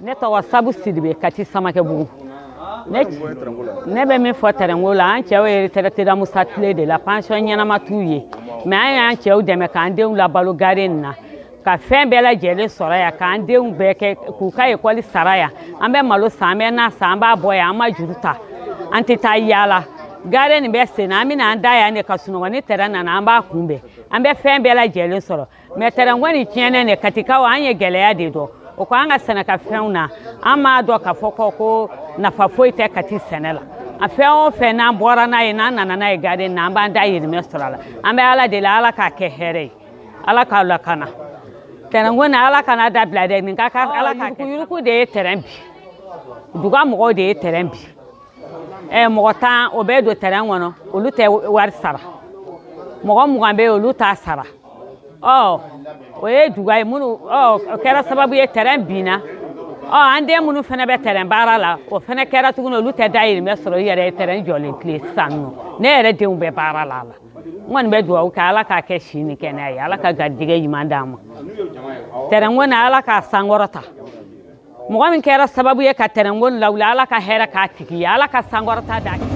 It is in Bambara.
ne tɔgɔ Sabu Sidibe Kati Samakɛbugu. Ne bɛ min fɔ terrain la an cɛw ye retraité da Musa Tile de la pension ɲɛnama t'u ye mais an y'an cɛw dɛmɛ k'an denw labalo gare in na ka fɛn bɛɛ lajɛlen sɔrɔ yan k'an denw bɛɛ kɛ k'u ka école sara yan an bɛ malo san an bɛ na san an b'a bɔ yan an ma juru ta an tɛ taa yaala gare nin bɛ sen na an bɛna an da yan de ka sunɔgɔ ni terrain nana an b'a kunbɛn an bɛ fɛn bɛɛ lajɛlen sɔrɔ mais terrain ko nin tiɲɛnen de Katikaw an ye gɛlɛya de dɔn o ko an ka sɛnɛkɛfɛnw na an m'a dɔn k'a fɔ ko nafa foyi tɛ Kati sɛnɛ la a fɛn o fɛn n'an bɔra n'a ye n'an nana n'a ye gare in na an b'an da yirimɛ sɔrɔ a la an bɛ Ala deli Ala k'a kɛ hɛrɛ ye Ala k'a lakana terrain ko na Ala kana dabila dɛ nin ka Ala k'a kɛ yuruku de ye terrain bi duga mɔgɔw de ye terrain bi mɔgɔ 10 o bɛ don terrain kɔnɔ olu tɛ wari sara mɔgɔ 20 bɛ yen olu t'a sara o ye duga ye minnu o kɛra sababu ye terrain binna an den minnu fana bɛ terrain baara la o fana kɛra tuguni olu tɛ dayirimɛ sɔrɔ i yɛrɛ ye terrain jɔlen tile sisan nɔ ne yɛrɛ denw bɛ baara la n kɔni bɛ dugawu kɛ Ala k'a kɛ si ni kɛnɛya ye Ala ka garijɛgɛ ɲuman d'an ma terrain ko na Ala k'a sankɔrɔta mɔgɔ min kɛra sababu ye ka terrain ko lawuli Ala ka hɛrɛ k'a tigi ye Ala ka sankɔrɔta d'a